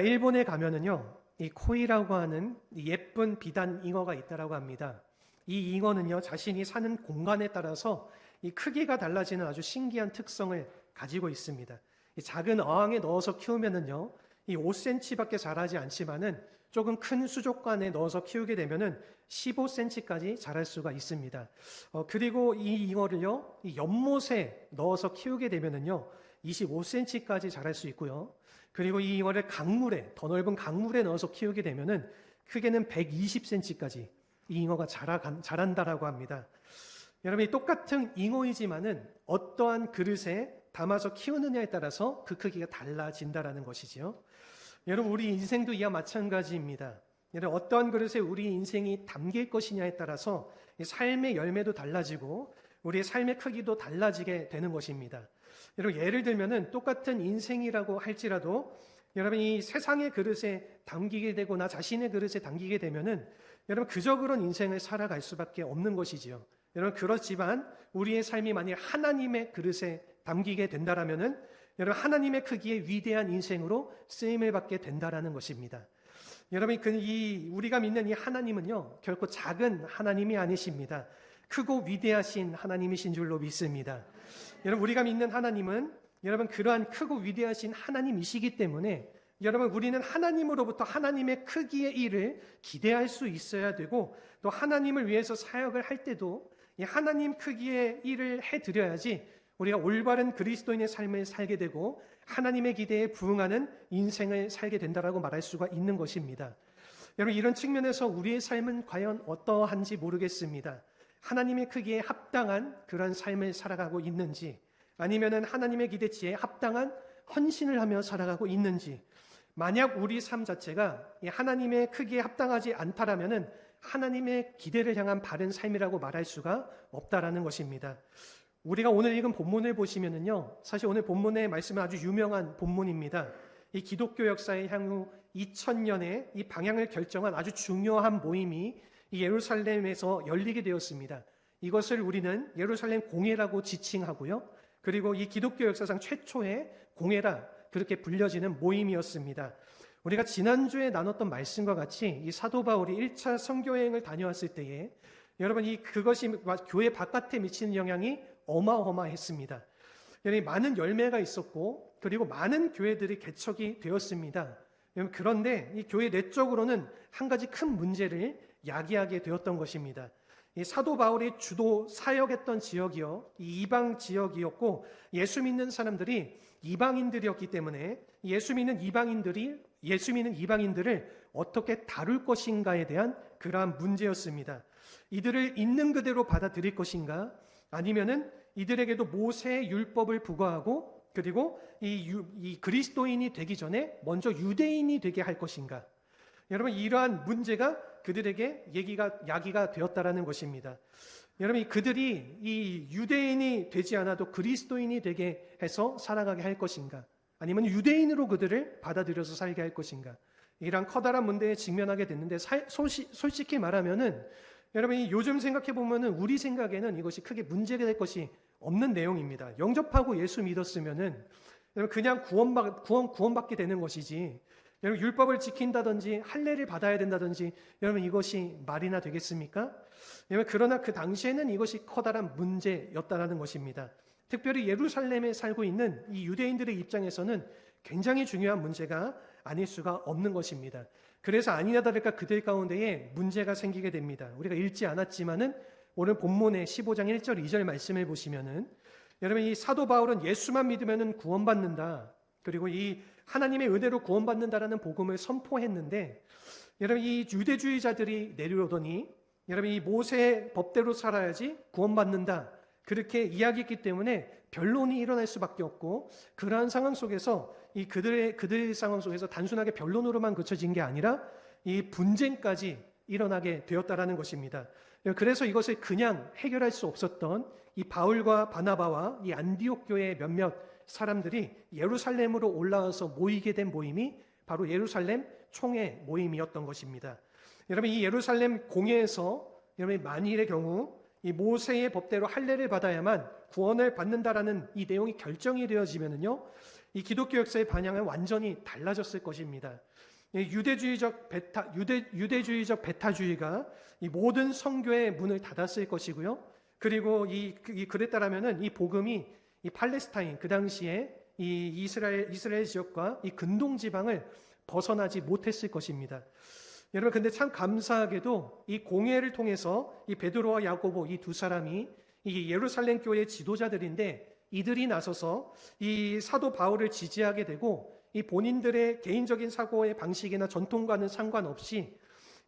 일본에 가면은요, 이 코이라고 하는 이 예쁜 비단 잉어가 있다라고 합니다. 이 잉어는요, 자신이 사는 공간에 따라서 이 크기가 달라지는 아주 신기한 특성을 가지고 있습니다. 이 작은 어항에 넣어서 키우면은요, 이 5cm밖에 자라지 않지만은 조금 큰 수족관에 넣어서 키우게 되면은 15cm까지 자랄 수가 있습니다. 그리고 이 잉어를요, 이 연못에 넣어서 키우게 되면은요, 25cm까지 자랄 수 있고요. 그리고 이 잉어를 강물에, 더 넓은 강물에 넣어서 키우게 되면은 크게는 120cm까지 이 잉어가 자란다라고 합니다. 여러분, 이 똑같은 잉어이지만은 어떠한 그릇에 담아서 키우느냐에 따라서 그 크기가 달라진다라는 것이지요. 여러분, 우리 인생도 이와 마찬가지입니다. 여러분, 어떠한 그릇에 우리 인생이 담길 것이냐에 따라서 삶의 열매도 달라지고 우리의 삶의 크기도 달라지게 되는 것입니다. 여러분, 예를 들면은 똑같은 인생이라고 할지라도 여러분, 이 세상의 그릇에 담기게 되고 나 자신의 그릇에 담기게 되면은 여러분, 그저 그런 인생을 살아갈 수밖에 없는 것이지요. 여러분, 그렇지만 우리의 삶이 만약 하나님의 그릇에 담기게 된다라면은 여러분, 하나님의 크기의 위대한 인생으로 쓰임을 받게 된다라는 것입니다. 여러분, 우리가 믿는 이 하나님은요, 결코 작은 하나님이 아니십니다. 크고 위대하신 하나님이신 줄로 믿습니다. 여러분, 우리가 믿는 하나님은 여러분, 그러한 크고 위대하신 하나님이시기 때문에 여러분, 우리는 하나님으로부터 하나님의 크기의 일을 기대할 수 있어야 되고, 또 하나님을 위해서 사역을 할 때도 이 하나님 크기의 일을 해드려야지 우리가 올바른 그리스도인의 삶을 살게 되고 하나님의 기대에 부응하는 인생을 살게 된다라고 말할 수가 있는 것입니다. 여러분, 이런 측면에서 우리의 삶은 과연 어떠한지 모르겠습니다. 하나님의 크기에 합당한 그런 삶을 살아가고 있는지, 아니면은 하나님의 기대치에 합당한 헌신을 하며 살아가고 있는지, 만약 우리 삶 자체가 하나님의 크기에 합당하지 않다라면은 하나님의 기대를 향한 바른 삶이라고 말할 수가 없다라는 것입니다. 우리가 오늘 읽은 본문을 보시면은요, 사실 오늘 본문의 말씀은 아주 유명한 본문입니다. 이 기독교 역사의 향후 2000년의 이 방향을 결정한 아주 중요한 모임이 이 예루살렘에서 열리게 되었습니다. 이것을 우리는 예루살렘 공회라고 지칭하고요. 그리고 이 기독교 역사상 최초의 공회라 그렇게 불려지는 모임이었습니다. 우리가 지난주에 나눴던 말씀과 같이 이 사도 바울이 1차 선교여행을 다녀왔을 때에 여러분, 그것이 교회 바깥에 미치는 영향이 어마어마했습니다. 여러분, 많은 열매가 있었고 그리고 많은 교회들이 개척이 되었습니다. 그런데 이 교회 내적으로는 한 가지 큰 문제를 야기하게 되었던 것입니다. 이 사도 바울이 주도 사역했던 지역이요, 이 이방 지역이었고 예수 믿는 사람들이 이방인들이었기 때문에 예수 믿는 이방인들을 어떻게 다룰 것인가에 대한 그러한 문제였습니다. 이들을 있는 그대로 받아들일 것인가, 아니면은 이들에게도 모세의 율법을 부과하고 그리고 이 그리스도인이 되기 전에 먼저 유대인이 되게 할 것인가. 여러분, 이러한 문제가 그들에게 야기가 되었다라는 것입니다. 여러분, 그들이 이 유대인이 되지 않아도 그리스도인이 되게 해서 살아가게 할 것인가, 아니면 유대인으로 그들을 받아들여서 살게 할 것인가, 이런 커다란 문제에 직면하게 됐는데, 솔직히 말하면은 여러분, 요즘 생각해 보면은 우리 생각에는 이것이 크게 문제가 될 것이 없는 내용입니다. 영접하고 예수 믿었으면은 여러분, 그냥 구원받게 되는 것이지, 여러분, 율법을 지킨다든지 할례를 받아야 된다든지 여러분, 이것이 말이나 되겠습니까? 여러분, 그러나 그 당시에는 이것이 커다란 문제였다라는 것입니다. 특별히 예루살렘에 살고 있는 이 유대인들의 입장에서는 굉장히 중요한 문제가 아닐 수가 없는 것입니다. 그래서 아니나 다를까 그들 가운데에 문제가 생기게 됩니다. 우리가 읽지 않았지만은 오늘 본문의 15장 1절 2절 말씀을 보시면은 여러분, 이 사도 바울은 예수만 믿으면은 구원받는다, 그리고 이 하나님의 은혜로 구원받는다라는 복음을 선포했는데, 여러분, 이 유대주의자들이 내려오더니 여러분, 이 모세의 법대로 살아야지 구원받는다, 그렇게 이야기했기 때문에 변론이 일어날 수밖에 없고, 그러한 상황 속에서 그들 상황 속에서 단순하게 변론으로만 그쳐진 게 아니라 이 분쟁까지 일어나게 되었다라는 것입니다. 그래서 이것을 그냥 해결할 수 없었던 이 바울과 바나바와 이 안디옥 교회의 몇몇 사람들이 예루살렘으로 올라와서 모이게 된 모임이 바로 예루살렘 총회 모임이었던 것입니다. 여러분, 이 예루살렘 공회에서 여러분, 만일의 경우 이 모세의 법대로 할례를 받아야만 구원을 받는다라는 이 내용이 결정이 되어지면은요, 이 기독교 역사의 방향은 완전히 달라졌을 것입니다. 유대주의적 배타주의가 이 모든 선교의 문을 닫았을 것이고요. 그리고 그랬다라면은 이 복음이 이 팔레스타인 그 당시에 이 이스라엘 지역과 이 근동 지방을 벗어나지 못했을 것입니다. 여러분, 근데 참 감사하게도 이 공회를 통해서 이 베드로와 야고보 이 두 사람이 이 예루살렘 교회의 지도자들인데, 이들이 나서서 이 사도 바울을 지지하게 되고, 이 본인들의 개인적인 사고의 방식이나 전통과는 상관없이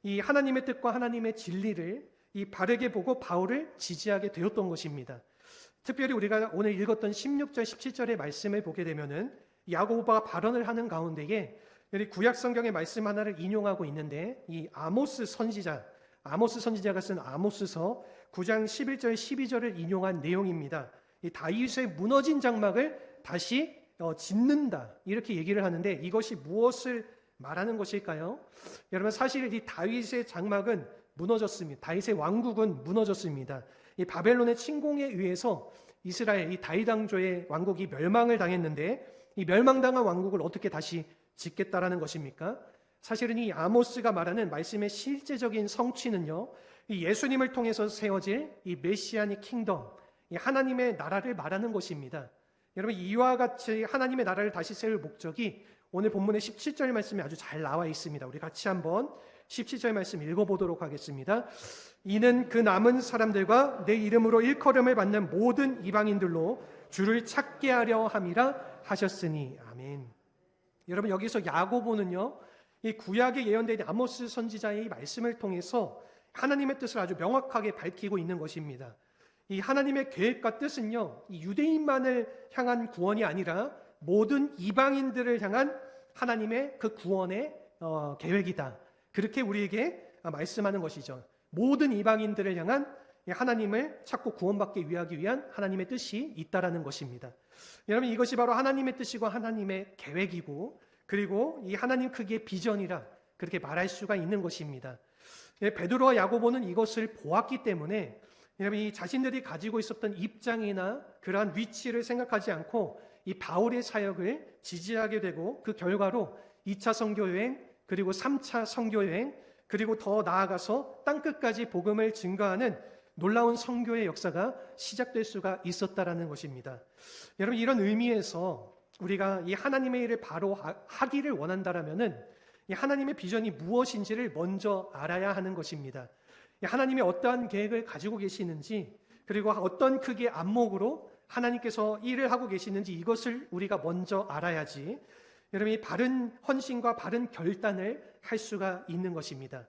이 하나님의 뜻과 하나님의 진리를 이 바르게 보고 바울을 지지하게 되었던 것입니다. 특별히 우리가 오늘 읽었던 16절, 17절의 말씀을 보게 되면은 야고보가 발언을 하는 가운데에 구약 성경의 말씀 하나를 인용하고 있는데, 이 아모스 선지자가 쓴 아모스서 9장 11절, 12절을 인용한 내용입니다. 이 다윗의 무너진 장막을 다시 짓는다, 이렇게 얘기를 하는데, 이것이 무엇을 말하는 것일까요? 여러분, 사실 이 다윗의 장막은 무너졌습니다. 다윗의 왕국은 무너졌습니다. 이 바벨론의 침공에 의해서 이스라엘 이 다윗 왕조의 왕국이 멸망을 당했는데, 이 멸망당한 왕국을 어떻게 다시 짓겠다라는 것입니까? 사실은 이 아모스가 말하는 말씀의 실제적인 성취는요, 이 예수님을 통해서 세워질 이 메시아닉 킹덤, 이 하나님의 나라를 말하는 것입니다. 여러분, 이와 같이 하나님의 나라를 다시 세울 목적이 오늘 본문의 17절 말씀에 아주 잘 나와 있습니다. 우리 같이 한번 17절 말씀 읽어보도록 하겠습니다. 이는 그 남은 사람들과 내 이름으로 일컬음을 받는 모든 이방인들로 주를 찾게 하려 함이라 하셨으니. 아멘. 여러분, 여기서 야고보는요, 이 구약에 예언된 아모스 선지자의 말씀을 통해서 하나님의 뜻을 아주 명확하게 밝히고 있는 것입니다. 이 하나님의 계획과 뜻은요, 이 유대인만을 향한 구원이 아니라 모든 이방인들을 향한 하나님의 그 구원의 계획이다. 그렇게 우리에게 말씀하는 것이죠. 모든 이방인들을 향한 하나님을 찾고 구원받기 위한 하나님의 뜻이 있다라는 것입니다. 여러분, 이것이 바로 하나님의 뜻이고 하나님의 계획이고, 그리고 이 하나님 크기의 비전이라 그렇게 말할 수가 있는 것입니다. 베드로와 야고보는 이것을 보았기 때문에 여러분, 이 자신들이 가지고 있었던 입장이나 그러한 위치를 생각하지 않고 이 바울의 사역을 지지하게 되고, 그 결과로 2차 선교여행, 그리고 3차 선교여행, 그리고 더 나아가서 땅끝까지 복음을 증거하는 놀라운 선교의 역사가 시작될 수가 있었다라는 것입니다. 여러분, 이런 의미에서 우리가 이 하나님의 일을 바로 하기를 원한다라면은 이 하나님의 비전이 무엇인지를 먼저 알아야 하는 것입니다. 하나님이 어떠한 계획을 가지고 계시는지, 그리고 어떤 크기의 안목으로 하나님께서 일을 하고 계시는지, 이것을 우리가 먼저 알아야지 여러분이 바른 헌신과 바른 결단을 할 수가 있는 것입니다.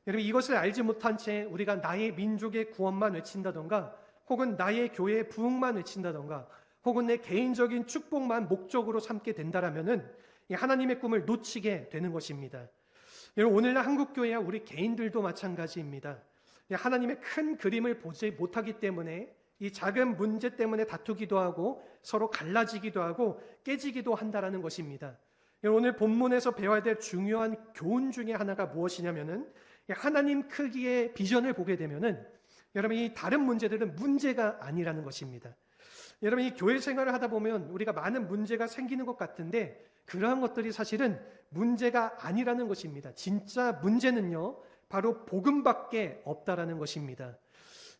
여러분, 이것을 알지 못한 채 우리가 나의 민족의 구원만 외친다던가, 혹은 나의 교회의 부흥만 외친다던가, 혹은 내 개인적인 축복만 목적으로 삼게 된다라면은 이 하나님의 꿈을 놓치게 되는 것입니다. 여러분, 오늘날 한국교회와 우리 개인들도 마찬가지입니다. 하나님의 큰 그림을 보지 못하기 때문에 이 작은 문제 때문에 다투기도 하고 서로 갈라지기도 하고 깨지기도 한다라는 것입니다. 오늘 본문에서 배워야 될 중요한 교훈 중에 하나가 무엇이냐면은, 하나님 크기의 비전을 보게 되면은 여러분, 이 다른 문제들은 문제가 아니라는 것입니다. 여러분, 이 교회 생활을 하다 보면 우리가 많은 문제가 생기는 것 같은데, 그러한 것들이 사실은 문제가 아니라는 것입니다. 진짜 문제는요, 바로 복음밖에 없다라는 것입니다.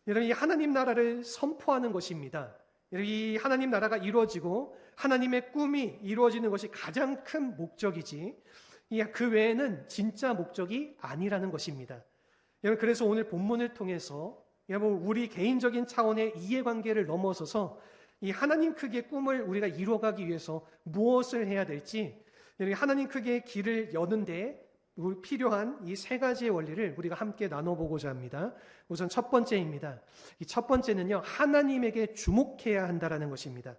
여러분, 이 하나님 나라를 선포하는 것입니다. 이 하나님 나라가 이루어지고 하나님의 꿈이 이루어지는 것이 가장 큰 목적이지, 그 외에는 진짜 목적이 아니라는 것입니다. 여러분, 그래서 오늘 본문을 통해서 여러분, 우리 개인적인 차원의 이해관계를 넘어서서 이 하나님 크기의 꿈을 우리가 이루어가기 위해서 무엇을 해야 될지, 하나님 크기의 길을 여는데 필요한 이 세 가지의 원리를 우리가 함께 나눠보고자 합니다. 우선 첫 번째입니다. 이 첫 번째는요, 하나님에게 주목해야 한다라는 것입니다.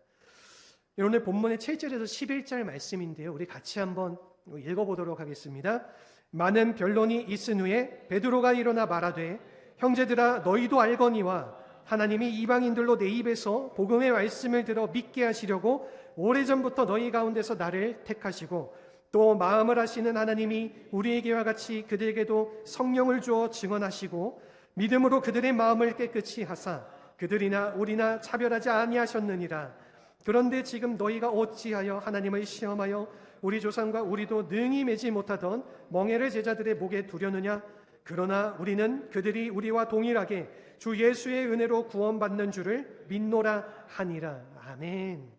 오늘 본문의 7절에서 11절 말씀인데요, 우리 같이 한번 읽어보도록 하겠습니다. 많은 변론이 있은 후에 베드로가 일어나 말하되, 형제들아, 너희도 알거니와 하나님이 이방인들로 내 입에서 복음의 말씀을 들어 믿게 하시려고 오래전부터 너희 가운데서 나를 택하시고, 또 마음을 아시는 하나님이 우리에게와 같이 그들에게도 성령을 주어 증언하시고, 믿음으로 그들의 마음을 깨끗이 하사 그들이나 우리나 차별하지 아니하셨느니라. 그런데 지금 너희가 어찌하여 하나님을 시험하여 우리 조상과 우리도 능히 매지 못하던 멍에를 제자들의 목에 두려느냐? 그러나 우리는 그들이 우리와 동일하게 주 예수의 은혜로 구원받는 줄을 믿노라 하니라. 아멘.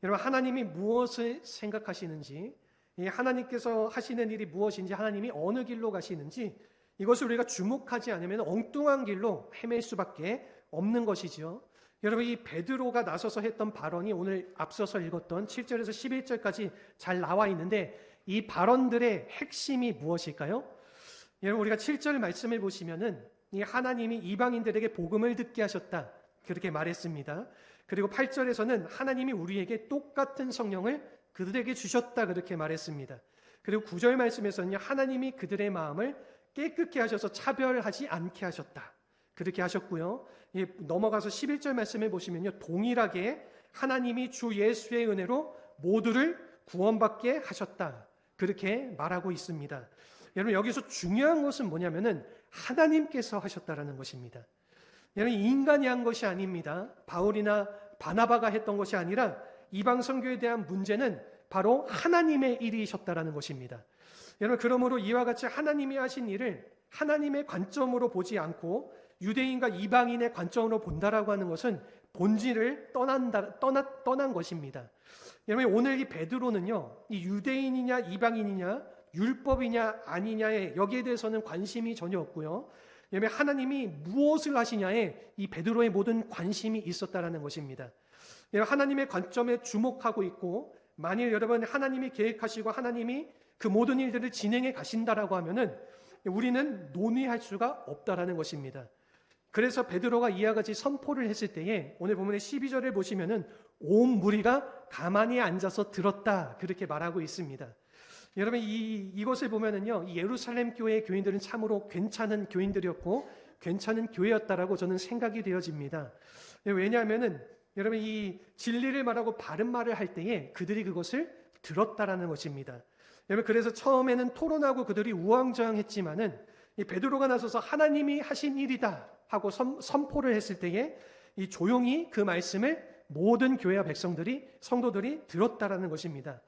여러분, 하나님이 무엇을 생각하시는지, 하나님께서 하시는 일이 무엇인지, 하나님이 어느 길로 가시는지, 이것을 우리가 주목하지 않으면 엉뚱한 길로 헤맬 수밖에 없는 것이죠. 여러분, 이 베드로가 나서서 했던 발언이 오늘 앞서서 읽었던 7절에서 11절까지 잘 나와 있는데, 이 발언들의 핵심이 무엇일까요? 여러분, 우리가 7절 말씀을 보시면은 이 하나님이 이방인들에게 복음을 듣게 하셨다, 그렇게 말했습니다. 그리고 8절에서는 하나님이 우리에게 똑같은 성령을 그들에게 주셨다, 그렇게 말했습니다. 그리고 9절 말씀에서는 하나님이 그들의 마음을 깨끗게 하셔서 차별하지 않게 하셨다, 그렇게 하셨고요. 넘어가서 11절 말씀을 보시면요, 동일하게 하나님이 주 예수의 은혜로 모두를 구원받게 하셨다, 그렇게 말하고 있습니다. 여러분, 여기서 중요한 것은 뭐냐면은 하나님께서 하셨다라는 것입니다. 여러분, 인간이 한 것이 아닙니다. 바울이나 바나바가 했던 것이 아니라 이방 선교에 대한 문제는 바로 하나님의 일이셨다라는 것입니다. 여러분, 그러므로 이와 같이 하나님이 하신 일을 하나님의 관점으로 보지 않고 유대인과 이방인의 관점으로 본다라고 하는 것은 본질을 떠난 것입니다. 여러분, 오늘 이 베드로는요, 이 유대인이냐 이방인이냐 율법이냐 아니냐에 여기에 대해서는 관심이 전혀 없고요. 여러분, 하나님이 무엇을 하시냐에 이 베드로의 모든 관심이 있었다라는 것입니다. 여러분, 하나님의 관점에 주목하고 있고, 만일 여러분 하나님이 계획하시고 하나님이 그 모든 일들을 진행해 가신다라고 하면은 우리는 논의할 수가 없다라는 것입니다. 그래서 베드로가 이와 같이 선포를 했을 때에 오늘 본문의 12절을 보시면은 온 무리가 가만히 앉아서 들었다, 그렇게 말하고 있습니다. 여러분, 이것을 보면은요, 이 예루살렘 교회의 교인들은 참으로 괜찮은 교인들이었고 괜찮은 교회였다라고 저는 생각이 되어집니다. 왜냐하면은 여러분, 이 진리를 말하고 바른 말을 할 때에 그들이 그것을 들었다라는 것입니다. 여러분, 그래서 처음에는 토론하고 그들이 우왕좌왕했지만은 이 베드로가 나서서 하나님이 하신 일이다 하고 선포를 했을 때에 이 조용히 그 말씀을 모든 교회와 백성들이, 성도들이 들었다라는 것입니다.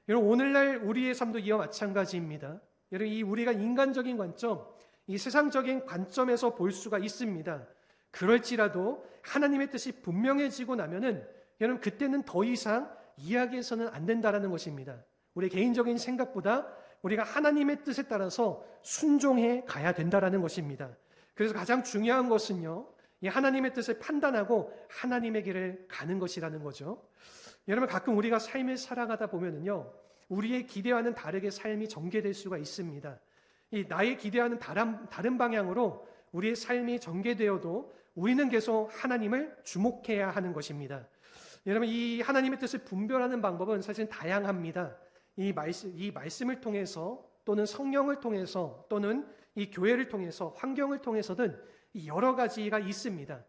여러분, 오늘날 우리의 삶도 이와 마찬가지입니다. 여러분, 이 우리가 인간적인 관점, 이 세상적인 관점에서 볼 수가 있습니다. 그럴지라도 하나님의 뜻이 분명해지고 나면은 여러분, 그때는 더 이상 이야기해서는 안 된다라는 것입니다. 우리 개인적인 생각보다 우리가 하나님의 뜻에 따라서 순종해 가야 된다라는 것입니다. 그래서 가장 중요한 것은요, 이 하나님의 뜻을 판단하고 하나님의 길을 가는 것이라는 거죠. 여러분, 가끔 우리가 삶을 살아가다 보면은요, 우리의 기대와는 다르게 삶이 전개될 수가 있습니다. 이 나의 기대와는 다른 방향으로 우리의 삶이 전개되어도 우리는 계속 하나님을 주목해야 하는 것입니다. 여러분, 이 하나님의 뜻을 분별하는 방법은 사실 다양합니다. 이 말씀을 통해서 또는 성령을 통해서 또는 이 교회를 통해서 환경을 통해서든 여러 가지가 있습니다.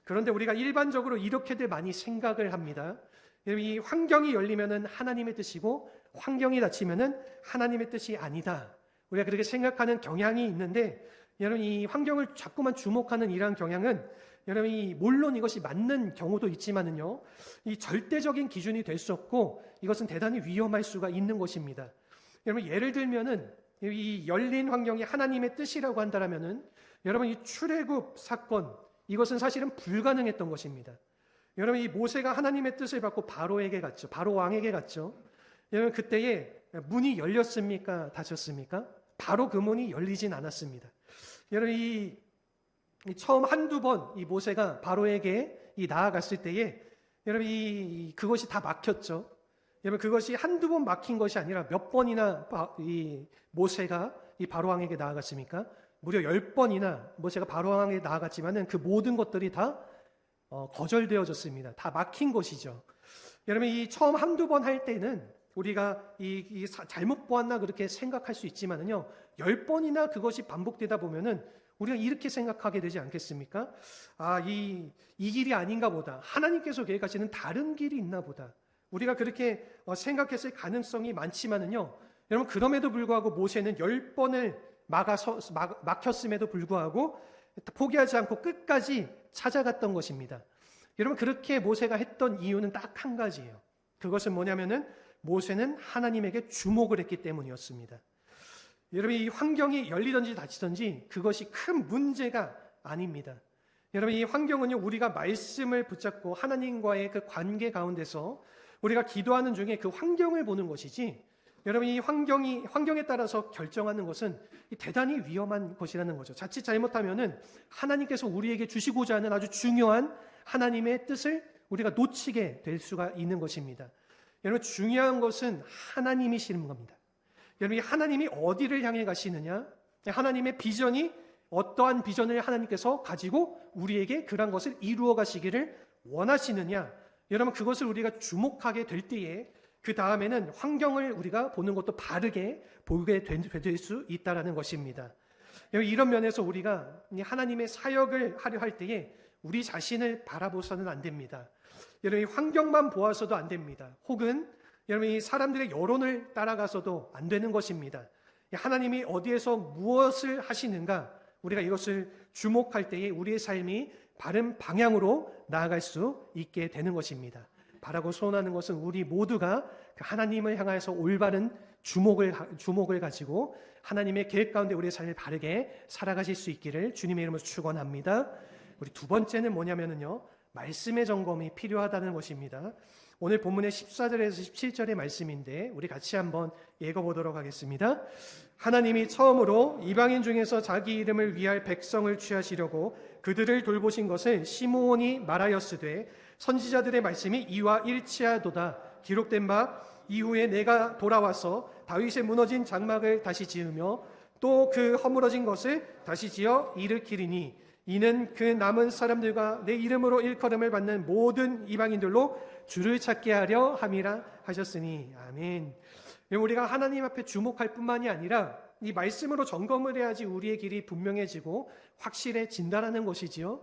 그런데 우리가 일반적으로 이렇게들 많이 생각을 합니다. 이 환경이 열리면은 하나님의 뜻이고 환경이 닫히면은 하나님의 뜻이 아니다, 우리가 그렇게 생각하는 경향이 있는데, 여러분, 이 환경을 자꾸만 주목하는 이러한 경향은 여러분, 물론 이것이 맞는 경우도 있지만은요, 이 절대적인 기준이 될 수 없고 이것은 대단히 위험할 수가 있는 것입니다. 여러분, 예를 들면은 이 열린 환경이 하나님의 뜻이라고 한다면은 여러분, 이 출애굽 사건, 이것은 사실은 불가능했던 것입니다. 여러분, 이 모세가 하나님의 뜻을 받고 바로에게 갔죠. 바로 왕에게 갔죠. 여러분, 그때에 문이 열렸습니까? 닫혔습니까? 바로 그 문이 열리진 않았습니다. 여러분, 이 처음 한두 번 이 모세가 바로에게 나아갔을 때에 여러분, 그것이 다 막혔죠. 여러분, 그것이 한두 번 막힌 것이 아니라 몇 번이나 이 모세가 이 바로 왕에게 나아갔습니까? 무려 10번이나 모세가 바로 왕에게 나아갔지만은 그 모든 것들이 다 거절되어졌습니다. 다 막힌 것이죠. 여러분, 이 처음 한두 번 할 때는 우리가 잘못 보았나 그렇게 생각할 수 있지만은요, 10번이나 그것이 반복되다 보면은 우리가 이렇게 생각하게 되지 않겠습니까? 이 길이 아닌가 보다. 하나님께서 계획하시는 다른 길이 있나 보다. 우리가 그렇게 생각했을 가능성이 많지만은요, 여러분, 그럼에도 불구하고 모세는 10번을 막혔음에도 불구하고 포기하지 않고 끝까지 찾아갔던 것입니다. 여러분, 그렇게 모세가 했던 이유는 딱 한 가지예요. 그것은 뭐냐면은 모세는 하나님에게 주목을 했기 때문이었습니다. 여러분, 이 환경이 열리든지 닫히든지 그것이 큰 문제가 아닙니다. 여러분, 이 환경은요, 우리가 말씀을 붙잡고 하나님과의 그 관계 가운데서 우리가 기도하는 중에 그 환경을 보는 것이지, 여러분, 이 환경에 따라서 결정하는 것은 대단히 위험한 것이라는 거죠. 자칫 잘못하면은 하나님께서 우리에게 주시고자 하는 아주 중요한 하나님의 뜻을 우리가 놓치게 될 수가 있는 것입니다. 여러분, 중요한 것은 하나님이시는 겁니다. 여러분, 하나님이 어디를 향해 가시느냐, 하나님의 비전이 어떠한 비전을 하나님께서 가지고 우리에게 그런 것을 이루어 가시기를 원하시느냐, 여러분, 그것을 우리가 주목하게 될 때에 그 다음에는 환경을 우리가 보는 것도 바르게 보게 될 수 있다는 것입니다. 여러분, 이런 면에서 우리가 하나님의 사역을 하려 할 때에 우리 자신을 바라보서는 안 됩니다. 여러분, 이 환경만 보아서도 안 됩니다. 혹은 여러분, 이 사람들의 여론을 따라가서도 안 되는 것입니다. 하나님이 어디에서 무엇을 하시는가, 우리가 이것을 주목할 때에 우리의 삶이 바른 방향으로 나아갈 수 있게 되는 것입니다. 바라고 소원하는 것은 우리 모두가 하나님을 향해서 올바른 주목을 가지고 하나님의 계획 가운데 우리의 삶을 바르게 살아가실 수 있기를 주님의 이름으로 축원합니다. 우리 두 번째는 뭐냐면요, 말씀의 점검이 필요하다는 것입니다. 오늘 본문의 14절에서 17절의 말씀인데 우리 같이 한번 읽어보도록 하겠습니다. 하나님이 처음으로 이방인 중에서 자기 이름을 위할 백성을 취하시려고 그들을 돌보신 것을 시므온이 말하였으되 선지자들의 말씀이 이와 일치하도다. 기록된 바 이후에 내가 돌아와서 다윗의 무너진 장막을 다시 지으며 또 그 허물어진 것을 다시 지어 일으키리니 이는 그 남은 사람들과 내 이름으로 일컬음을 받는 모든 이방인들로 주를 찾게 하려 함이라 하셨으니. 아멘. 우리가 하나님 앞에 주목할 뿐만이 아니라 이 말씀으로 점검을 해야지 우리의 길이 분명해지고 확실해진다라는 것이지요.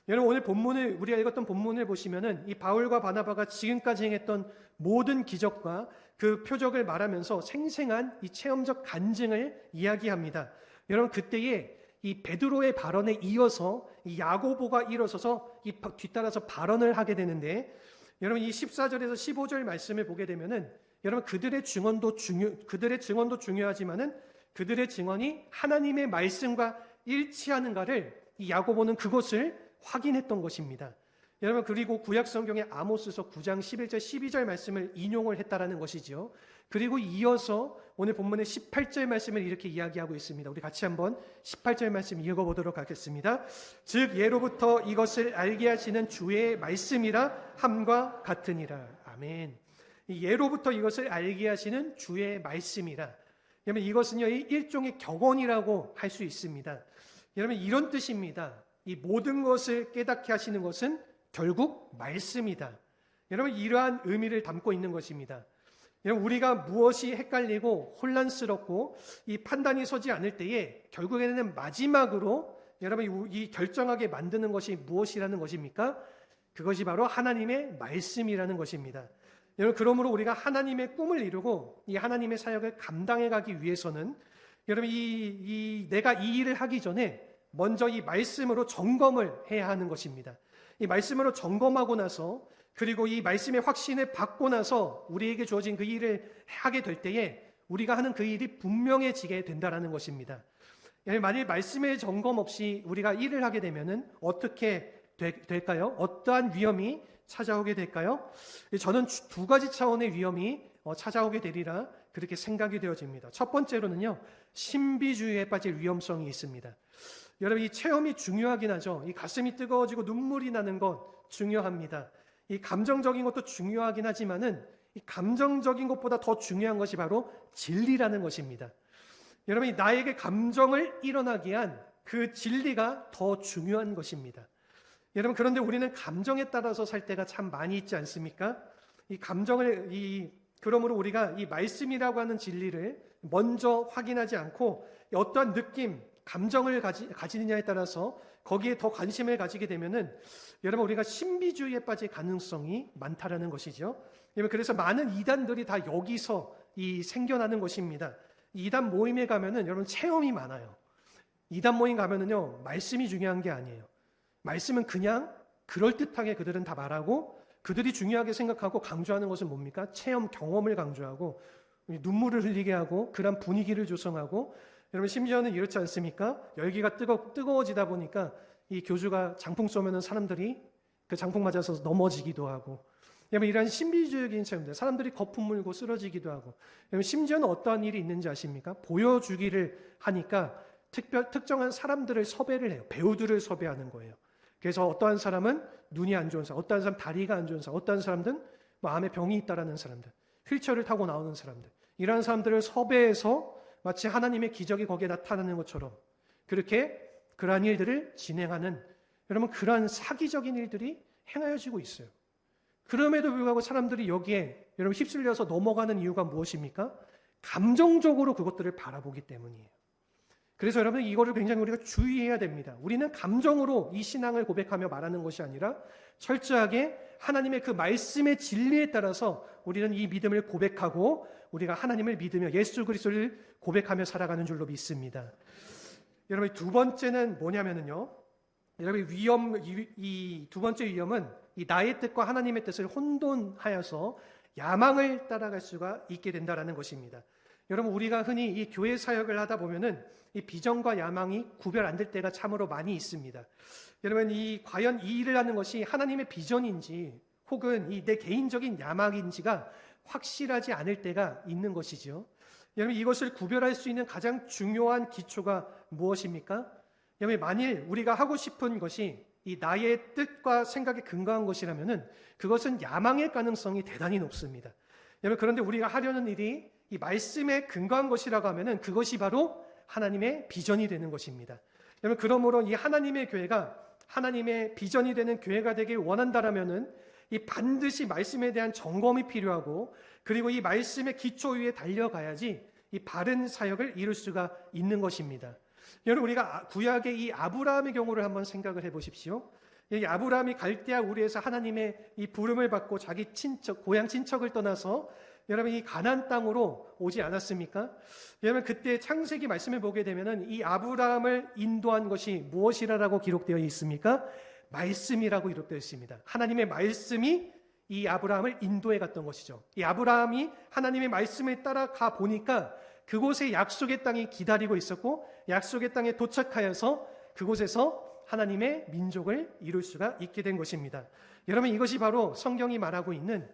여러분, 오늘 우리가 읽었던 본문을 보시면은 이 바울과 바나바가 지금까지 행했던 모든 기적과 그 표적을 말하면서 생생한 이 체험적 간증을 이야기합니다. 여러분, 그때에 이 베드로의 발언에 이어서 이 야고보가 일어서서 이 뒤따라서 발언을 하게 되는데, 여러분, 이 14절에서 15절 말씀을 보게 되면은 여러분, 그들의 증언도 중요하지만은 그들의 증언이 하나님의 말씀과 일치하는가를 이 야고보는 그것을 확인했던 것입니다. 여러분, 그리고 구약 성경의 아모스서 9장 11절 12절 말씀을 인용을 했다라는 것이지요. 그리고 이어서 오늘 본문의 18절 말씀을 이렇게 이야기하고 있습니다. 우리 같이 한번 18절 말씀 읽어보도록 하겠습니다. 즉 예로부터 이것을 알게 하시는 주의 말씀이라 함과 같으니라. 아멘. 예로부터 이것을 알게 하시는 주의 말씀이라. 여러분, 이것은요, 일종의 격언이라고 할 수 있습니다. 여러분, 이런 뜻입니다. 이 모든 것을 깨닫게 하시는 것은 결국 말씀이다. 여러분, 이러한 의미를 담고 있는 것입니다. 여러분, 우리가 무엇이 헷갈리고 혼란스럽고 이 판단이 서지 않을 때에 결국에는 마지막으로 여러분 이 결정하게 만드는 것이 무엇이라는 것입니까? 그것이 바로 하나님의 말씀이라는 것입니다. 여러분, 그러므로 우리가 하나님의 꿈을 이루고 이 하나님의 사역을 감당해 가기 위해서는 여러분 내가 이 일을 하기 전에 먼저 이 말씀으로 점검을 해야 하는 것입니다. 이 말씀으로 점검하고 나서 그리고 이 말씀의 확신을 받고 나서 우리에게 주어진 그 일을 하게 될 때에 우리가 하는 그 일이 분명해지게 된다는 것입니다. 만일 말씀의 점검 없이 우리가 일을 하게 되면은 어떻게 될까요? 어떠한 위험이 찾아오게 될까요? 저는 두 가지 차원의 위험이 찾아오게 되리라 그렇게 생각이 되어집니다. 첫 번째로는요, 신비주의에 빠질 위험성이 있습니다. 여러분, 이 체험이 중요하긴 하죠. 이 가슴이 뜨거워지고 눈물이 나는 것 중요합니다. 이 감정적인 것도 중요하긴 하지만은 이 감정적인 것보다 더 중요한 것이 바로 진리라는 것입니다. 여러분, 나에게 감정을 일어나게 한 그 진리가 더 중요한 것입니다. 여러분, 그런데 우리는 감정에 따라서 살 때가 참 많이 있지 않습니까? 그러므로 우리가 이 말씀이라고 하는 진리를 먼저 확인하지 않고 어떠한 느낌, 감정을 가지느냐에 따라서 거기에 더 관심을 가지게 되면은 여러분, 우리가 신비주의에 빠질 가능성이 많다라는 것이죠. 그래서 많은 이단들이 다 여기서 생겨나는 것입니다. 이단 모임에 가면은 여러분 체험이 많아요. 이단 모임 가면은요, 말씀이 중요한 게 아니에요. 말씀은 그냥 그럴듯하게 그들은 다 말하고 그들이 중요하게 생각하고 강조하는 것은 뭡니까? 체험, 경험을 강조하고 눈물을 흘리게 하고 그런 분위기를 조성하고 여러분 심지어는 이렇지 않습니까? 열기가 뜨거워지다 보니까 이 교주가 장풍 쏘면은 사람들이 그 장풍 맞아서 넘어지기도 하고 여러분 이런 신비주의적인 체험들 사람들이 거품 물고 쓰러지기도 하고 여러분 심지어는 어떠한 일이 있는지 아십니까? 보여주기를 하니까 특정한 사람들을 섭외를 해요. 배우들을 섭외하는 거예요. 그래서 어떠한 사람은 눈이 안 좋은 사람, 어떠한 사람 다리가 안 좋은 사람, 어떠한 사람들은 마음에 병이 있다라는 사람들, 휠체어를 타고 나오는 사람들 이러한 사람들을 섭외해서 마치 하나님의 기적이 거기에 나타나는 것처럼 그렇게 그러한 일들을 진행하는 여러분 그러한 사기적인 일들이 행하여지고 있어요. 그럼에도 불구하고 사람들이 여기에 여러분 휩쓸려서 넘어가는 이유가 무엇입니까? 감정적으로 그것들을 바라보기 때문이에요. 그래서 여러분 이거를 굉장히 우리가 주의해야 됩니다. 우리는 감정으로 이 신앙을 고백하며 말하는 것이 아니라 철저하게 하나님의 그 말씀의 진리에 따라서 우리는 이 믿음을 고백하고 우리가 하나님을 믿으며 예수 그리스도를 고백하며 살아가는 줄로 믿습니다. 여러분 두 번째는 뭐냐면요. 여러분 이 두 번째 위험은 이 나의 뜻과 하나님의 뜻을 혼돈하여서 야망을 따라갈 수가 있게 된다라는 것입니다. 여러분 우리가 흔히 이 교회 사역을 하다 보면은 이 비전과 야망이 구별 안 될 때가 참으로 많이 있습니다. 여러분 과연 이 일을 하는 것이 하나님의 비전인지 혹은 이 내 개인적인 야망인지가 확실하지 않을 때가 있는 것이죠. 여러분 이것을 구별할 수 있는 가장 중요한 기초가 무엇입니까? 여러분 만일 우리가 하고 싶은 것이 이 나의 뜻과 생각에 근거한 것이라면은 그것은 야망의 가능성이 대단히 높습니다. 여러분 그런데 우리가 하려는 일이 이 말씀에 근거한 것이라고 하면은 그것이 바로 하나님의 비전이 되는 것입니다. 여러분 그러므로 이 하나님의 교회가 하나님의 비전이 되는 교회가 되길 원한다라면은 이 반드시 말씀에 대한 점검이 필요하고 그리고 이 말씀의 기초 위에 달려가야지 이 바른 사역을 이룰 수가 있는 것입니다. 여러분 우리가 구약의 이 아브라함의 경우를 한번 생각을 해보십시오. 이 아브라함이 갈대아 우르에서 하나님의 이 부름을 받고 자기 고향 친척을 떠나서 여러분 이 가나안 땅으로 오지 않았습니까? 여러분 그때 창세기 말씀을 보게 되면은 이 아브라함을 인도한 것이 무엇이라고 기록되어 있습니까? 말씀이라고 기록되어 있습니다. 하나님의 말씀이 이 아브라함을 인도해 갔던 것이죠. 이 아브라함이 하나님의 말씀을 따라가 보니까 그곳에 약속의 땅이 기다리고 있었고 약속의 땅에 도착하여서 그곳에서 하나님의 민족을 이룰 수가 있게 된 것입니다. 여러분 이것이 바로 성경이 말하고 있는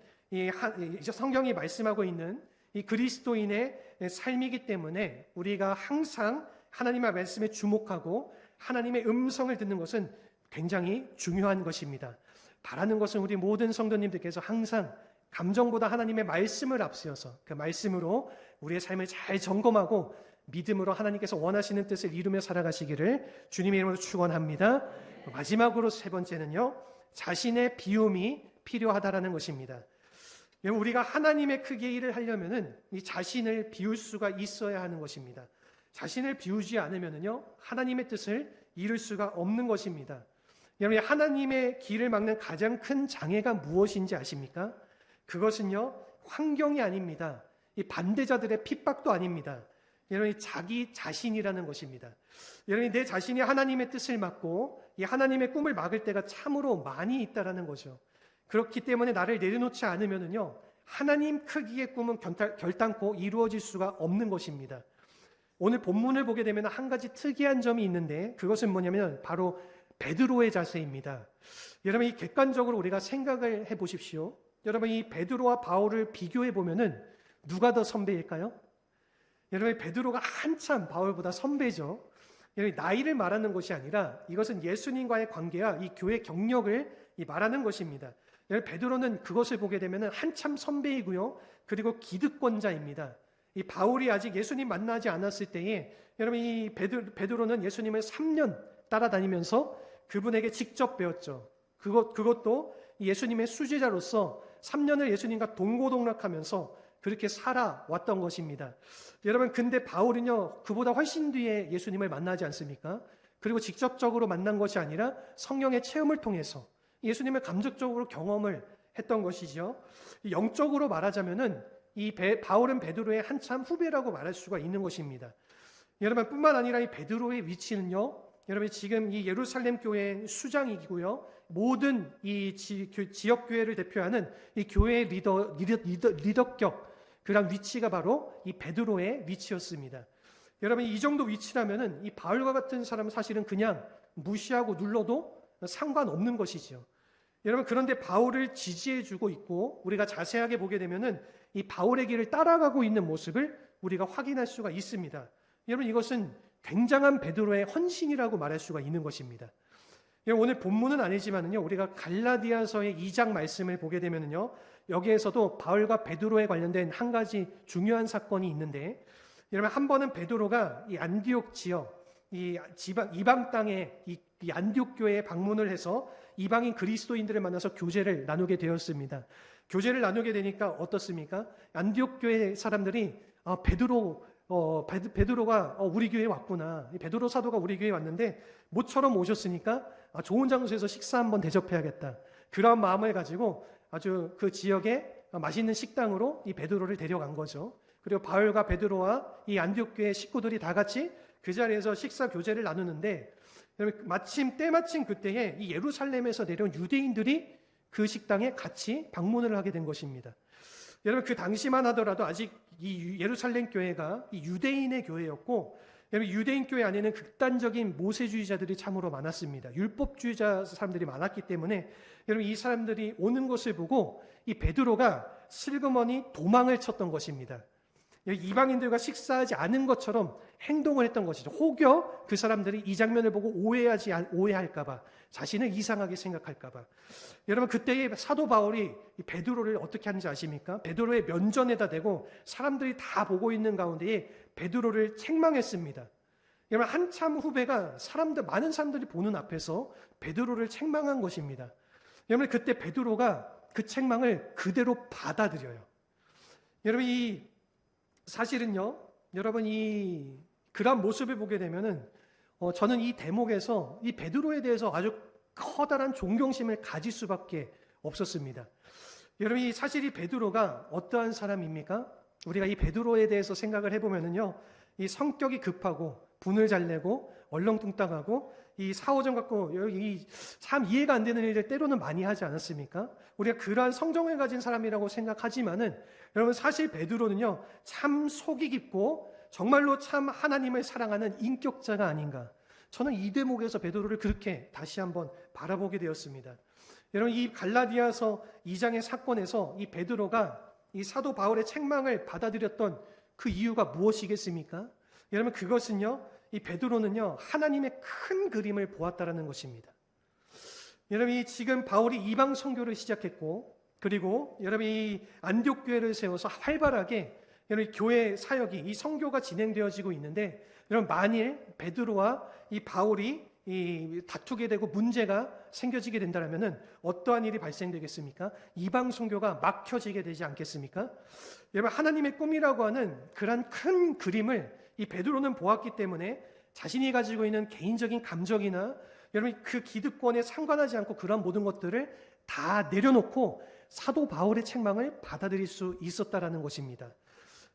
성경이 말씀하고 있는 이 그리스도인의 삶이기 때문에 우리가 항상 하나님의 말씀에 주목하고 하나님의 음성을 듣는 것은 굉장히 중요한 것입니다. 바라는 것은 우리 모든 성도님들께서 항상 감정보다 하나님의 말씀을 앞세워서 그 말씀으로 우리의 삶을 잘 점검하고 믿음으로 하나님께서 원하시는 뜻을 이루며 살아가시기를 주님의 이름으로 축원합니다. 마지막으로 세 번째는요. 자신의 비움이 필요하다라는 것입니다. 우리가 하나님의 크기의 일을 하려면은 이 자신을 비울 수가 있어야 하는 것입니다. 자신을 비우지 않으면은요. 하나님의 뜻을 이룰 수가 없는 것입니다. 여러분 하나님의 길을 막는 가장 큰 장애가 무엇인지 아십니까? 그것은요. 환경이 아닙니다. 이 반대자들의 핍박도 아닙니다. 여러분 자기 자신이라는 것입니다. 여러분 내 자신이 하나님의 뜻을 막고 이 하나님의 꿈을 막을 때가 참으로 많이 있다라는 거죠. 그렇기 때문에 나를 내려놓지 않으면은요 하나님 크기의 꿈은 결단코 이루어질 수가 없는 것입니다. 오늘 본문을 보게 되면 한 가지 특이한 점이 있는데 그것은 뭐냐면 바로 베드로의 자세입니다. 여러분 이 객관적으로 우리가 생각을 해보십시오. 여러분 이 베드로와 바울을 비교해 보면은 누가 더 선배일까요? 여러분 베드로가 한참 바울보다 선배죠. 여러분 나이를 말하는 것이 아니라 이것은 예수님과의 관계와 이 교회 경력을 말하는 것입니다. 여러분 베드로는 그것을 보게 되면은 한참 선배이고요. 그리고 기득권자입니다. 이 바울이 아직 예수님 만나지 않았을 때에 여러분 이 베드로는 예수님을 3년 따라다니면서 그분에게 직접 배웠죠. 그것도 예수님의 수제자로서 3년을 예수님과 동고동락하면서 그렇게 살아왔던 것입니다. 여러분 근데 바울은요 그보다 훨씬 뒤에 예수님을 만나지 않습니까? 그리고 직접적으로 만난 것이 아니라 성령의 체험을 통해서 예수님을 감적적으로 경험을 했던 것이죠. 영적으로 말하자면은 바울은 베드로의 한참 후배라고 말할 수가 있는 것입니다. 여러분 뿐만 아니라 이 베드로의 위치는요 여러분 지금 이 예루살렘 교회 수장이고요. 모든 이 지역 교회를 대표하는 이 교회의 리더격 그런 위치가 바로 이 베드로의 위치였습니다. 여러분 이 정도 위치라면은 이 바울과 같은 사람은 사실은 그냥 무시하고 눌러도 상관없는 것이죠. 여러분 그런데 바울을 지지해주고 있고 우리가 자세하게 보게 되면은 이 바울의 길을 따라가고 있는 모습을 우리가 확인할 수가 있습니다. 여러분 이것은 굉장한 베드로의 헌신이라고 말할 수가 있는 것입니다. 오늘 본문은 아니지만은요, 우리가 갈라디아서의 2장 말씀을 보게 되면은요, 여기에서도 바울과 베드로에 관련된 한 가지 중요한 사건이 있는데, 여러분 한 번은 베드로가 이 안디옥 지역, 이 이방 땅에 이 안디옥 교회에 방문을 해서 이방인 그리스도인들을 만나서 교제를 나누게 되었습니다. 교제를 나누게 되니까 어떻습니까? 안디옥 교회 사람들이 베드로가 우리 교회에 왔구나. 베드로 사도가 우리 교회에 왔는데 모처럼 오셨으니까 좋은 장소에서 식사 한번 대접해야겠다. 그런 마음을 가지고 아주 그 지역에 맛있는 식당으로 이 베드로를 데려간 거죠. 그리고 바울과 베드로와 이 안디옥 교회 식구들이 다 같이 그 자리에서 식사 교제를 나누는데 때마침 그때에 이 예루살렘에서 내려온 유대인들이 그 식당에 같이 방문을 하게 된 것입니다. 여러분 그 당시만 하더라도 아직 이 예루살렘 교회가 이 유대인의 교회였고, 여러분 유대인 교회 안에는 극단적인 모세주의자들이 참으로 많았습니다. 율법주의자 사람들이 많았기 때문에 여러분 이 사람들이 오는 것을 보고 이 베드로가 슬그머니 도망을 쳤던 것입니다. 이방인들과 식사하지 않은 것처럼 행동을 했던 것이죠. 혹여 그 사람들이 이 장면을 보고 오해할까봐, 자신을 이상하게 생각할까봐. 여러분 그때의 사도 바울이 베드로를 어떻게 하는지 아십니까? 베드로의 면전에다 대고 사람들이 다 보고 있는 가운데에 베드로를 책망했습니다. 여러분 한참 후배가 많은 사람들이 보는 앞에서 베드로를 책망한 것입니다. 여러분 그때 베드로가 그 책망을 그대로 받아들여요. 여러분 사실은요, 여러분 그런 모습을 보게 되면은 저는 이 대목에서 이 베드로에 대해서 아주 커다란 존경심을 가질 수밖에 없었습니다. 여러분 사실 이 베드로가 어떠한 사람입니까? 우리가 이 베드로에 대해서 생각을 해보면은요, 이 성격이 급하고 분을 잘 내고 얼렁뚱땅하고 이 사오정 갖고 참 이해가 안 되는 일들 때로는 많이 하지 않았습니까? 우리가 그러한 성정을 가진 사람이라고 생각하지만은 여러분 사실 베드로는요 참 속이 깊고 정말로 참 하나님을 사랑하는 인격자가 아닌가. 저는 이 대목에서 베드로를 그렇게 다시 한번 바라보게 되었습니다. 여러분 이 갈라디아서 2장의 사건에서 이 베드로가 이 사도 바울의 책망을 받아들였던 그 이유가 무엇이겠습니까? 여러분 그것은요, 이 베드로는요 하나님의 큰 그림을 보았다라는 것입니다. 여러분 지금 바울이 이방 선교를 시작했고, 그리고 여러분 이 안디옥 교회를 세워서 활발하게 여러분 교회 사역이 이 선교가 진행되어지고 있는데, 여러분 만일 베드로와 이 바울이 다투게 되고 문제가 생겨지게 된다면은 어떠한 일이 발생되겠습니까? 이방 선교가 막혀지게 되지 않겠습니까? 여러분 하나님의 꿈이라고 하는 그런 큰 그림을 이 베드로는 보았기 때문에 자신이 가지고 있는 개인적인 감정이나 여러분 그 기득권에 상관하지 않고 그런 모든 것들을 다 내려놓고 사도 바울의 책망을 받아들일 수 있었다라는 것입니다.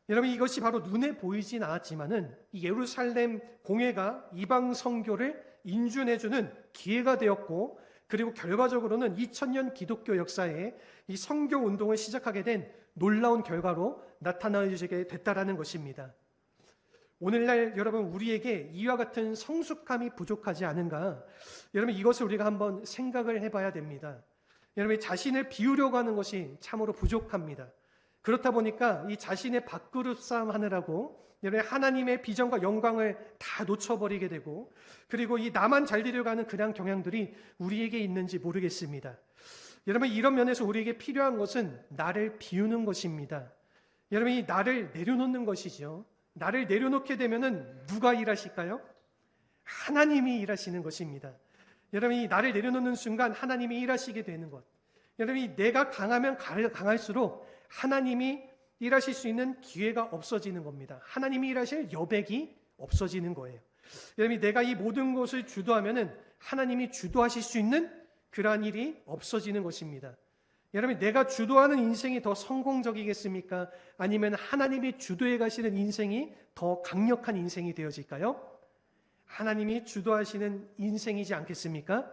여러분 이것이 바로 눈에 보이진 않았지만은 이 예루살렘 공회가 이방 선교를 인준해주는 기회가 되었고, 그리고 결과적으로는 2000년 기독교 역사에 이 선교 운동을 시작하게 된 놀라운 결과로 나타나게 됐다라는 것입니다. 오늘날 여러분 우리에게 이와 같은 성숙함이 부족하지 않은가? 여러분 이것을 우리가 한번 생각을 해봐야 됩니다. 여러분 자신을 비우려고 하는 것이 참으로 부족합니다. 그렇다 보니까 이 자신의 밥그릇 싸움 하느라고 여러분 하나님의 비전과 영광을 다 놓쳐버리게 되고, 그리고 이 나만 잘 되려가는 그런 경향들이 우리에게 있는지 모르겠습니다. 여러분 이런 면에서 우리에게 필요한 것은 나를 비우는 것입니다. 여러분 이 나를 내려놓는 것이죠. 나를 내려놓게 되면은 누가 일하실까요? 하나님이 일하시는 것입니다. 여러분 이 나를 내려놓는 순간 하나님이 일하시게 되는 것. 여러분 내가 강하면 강할수록 하나님이 일하실 수 있는 기회가 없어지는 겁니다. 하나님이 일하실 여백이 없어지는 거예요. 여러분 내가 이 모든 것을 주도하면은 하나님이 주도하실 수 있는 그러한 일이 없어지는 것입니다. 여러분 내가 주도하는 인생이 더 성공적이겠습니까? 아니면 하나님이 주도해 가시는 인생이 더 강력한 인생이 되어질까요? 하나님이 주도하시는 인생이지 않겠습니까?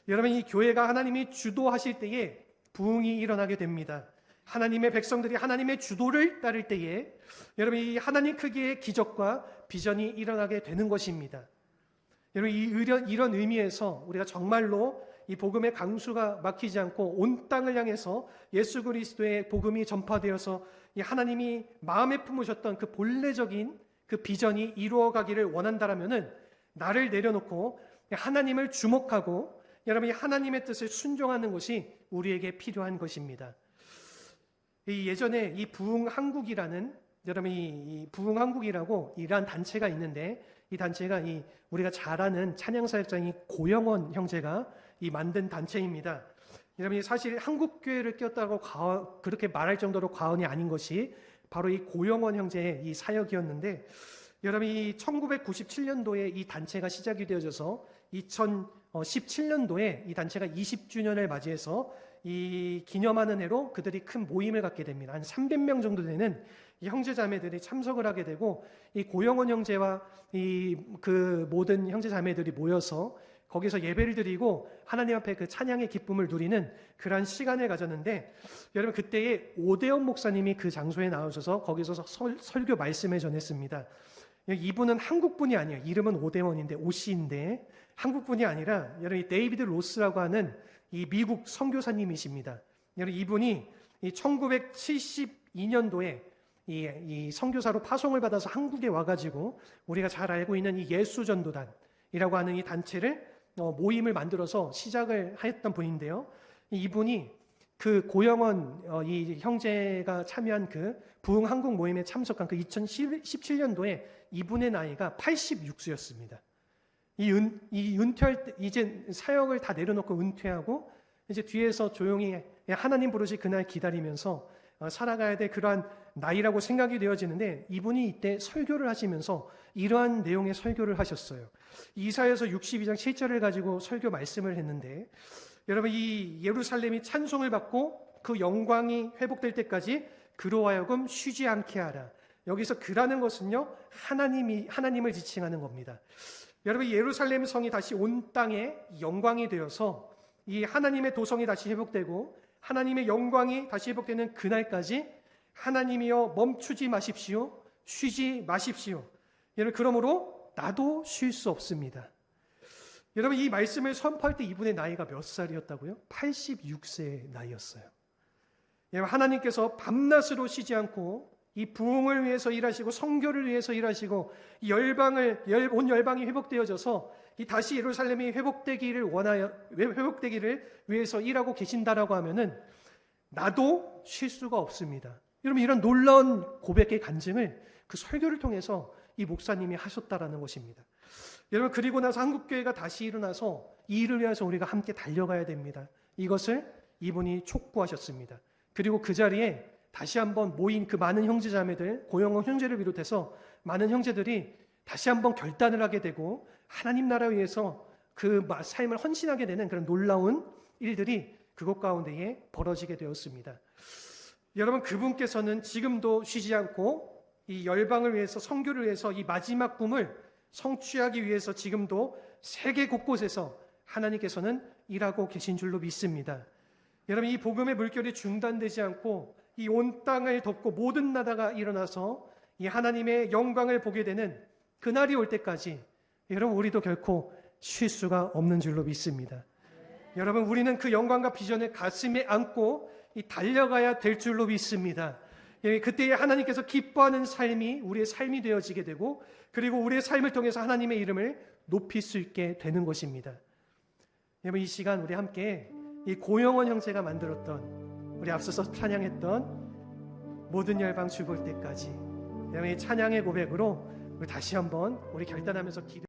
여러분, 이 교회가 하나님이 주도하실 때에 부흥이 일어나게 됩니다. 하나님의 백성들이 하나님의 주도를 따를 때에 여러분, 이 하나님 크기의 기적과 비전이 일어나게 되는 것입니다. 여러분, 이런 의미에서 우리가 정말로 이 복음의 강수가 막히지 않고 온 땅을 향해서 예수 그리스도의 복음이 전파되어서 이 하나님이 마음에 품으셨던 그 본래적인 그 비전이 이루어가기를 원한다라면은 나를 내려놓고 하나님을 주목하고 여러분이 하나님의 뜻을 순종하는 것이 우리에게 필요한 것입니다. 예전에 이 부흥한국이라는 이 부흥한국이라고 이러한 단체가 있는데, 이 단체가 우리가 잘 아는 찬양사역장이 고영원 형제가 만든 단체입니다. 여러분이 사실 한국교회를 꼈다고 그렇게 말할 정도로 과언이 아닌 것이 바로 이 고영원 형제의 이 사역이었는데, 여러분이 1997년도에 이 단체가 시작이 되어져서 2017년도에 이 단체가 20주년을 맞이해서 이 기념하는 해로 그들이 큰 모임을 갖게 됩니다. 한 300명 정도 되는 이 형제자매들이 참석을 하게 되고, 이 고영원 형제와 그 모든 형제자매들이 모여서 거기서 예배를 드리고 하나님 앞에 그 찬양의 기쁨을 누리는 그러한 시간을 가졌는데, 여러분 그때에 오대원 목사님이 그 장소에 나오셔서 거기서 설교 말씀을 전했습니다. 이분은 한국분이 아니에요. 이름은 오대원인데 오씨인데 한국분이 아니라 여러분 이 데이비드 로스라고 하는 이 미국 선교사님이십니다. 여러분 이분이 1972년도에 이 선교사로 파송을 받아서 한국에 와가지고 우리가 잘 알고 있는 이 예수전도단이라고 하는 이 단체를 모임을 만들어서 시작을 하였던 분인데요. 이분이 그 고영원 이 형제가 참여한 그 부흥한국 모임에 참석한 그 2017년도에 이분의 나이가 86세였습니다. 이 은퇴할 때 이제 사역을 다 내려놓고 은퇴하고 이제 뒤에서 조용히 하나님 부르시 그날 기다리면서 살아가야 될 그러한 나이라고 생각이 되어지는데, 이분이 이때 설교를 하시면서 이러한 내용의 설교를 하셨어요. 이사야서 62장 7절을 가지고 설교 말씀을 했는데, 여러분 이 예루살렘이 찬송을 받고 그 영광이 회복될 때까지 그로 하여금 쉬지 않게 하라. 여기서 그라는 것은요, 하나님을 지칭하는 겁니다. 여러분 예루살렘 성이 다시 온 땅에 영광이 되어서 이 하나님의 도성이 다시 회복되고 하나님의 영광이 다시 회복되는 그날까지 하나님이여 멈추지 마십시오. 쉬지 마십시오. 여러분 그러므로 나도 쉴 수 없습니다. 여러분 이 말씀을 선포할 때 이분의 나이가 몇 살이었다고요? 86세의 나이였어요. 여러분 하나님께서 밤낮으로 쉬지 않고 이 부흥을 위해서 일하시고 선교를 위해서 일하시고 이 온 열방이 회복되어져서 이 다시 예루살렘이 회복되기를 위해서 일하고 계신다라고 하면은 나도 쉴 수가 없습니다. 여러분 이런 놀라운 고백의 간증을 그 설교를 통해서 이 목사님이 하셨다라는 것입니다. 여러분 그리고 나서 한국교회가 다시 일어나서 이 일을 위해서 우리가 함께 달려가야 됩니다. 이것을 이분이 촉구하셨습니다. 그리고 그 자리에 다시 한번 모인 그 많은 형제자매들, 고영원 형제를 비롯해서 많은 형제들이 다시 한번 결단을 하게 되고 하나님 나라 위해서 그 삶을 헌신하게 되는 그런 놀라운 일들이 그곳 가운데에 벌어지게 되었습니다. 여러분 그분께서는 지금도 쉬지 않고 이 열방을 위해서 선교를 위해서 이 마지막 꿈을 성취하기 위해서 지금도 세계 곳곳에서 하나님께서는 일하고 계신 줄로 믿습니다. 여러분 이 복음의 물결이 중단되지 않고 이 온 땅을 덮고 모든 나라가 일어나서 이 하나님의 영광을 보게 되는 그날이 올 때까지 여러분 우리도 결코 쉴 수가 없는 줄로 믿습니다. 여러분 우리는 그 영광과 비전을 가슴에 안고 달려가야 될 줄로 믿습니다. 그때에 하나님께서 기뻐하는 삶이 우리의 삶이 되어지게 되고 그리고 우리의 삶을 통해서 하나님의 이름을 높일 수 있게 되는 것입니다. 여러분 이 시간 우리 함께 이 고영원 형제가 만들었던 우리 앞서서 찬양했던 모든 열방 죽을 때까지 여러분 이 찬양의 고백으로 우리 다시 한번 우리 결단하면서 기도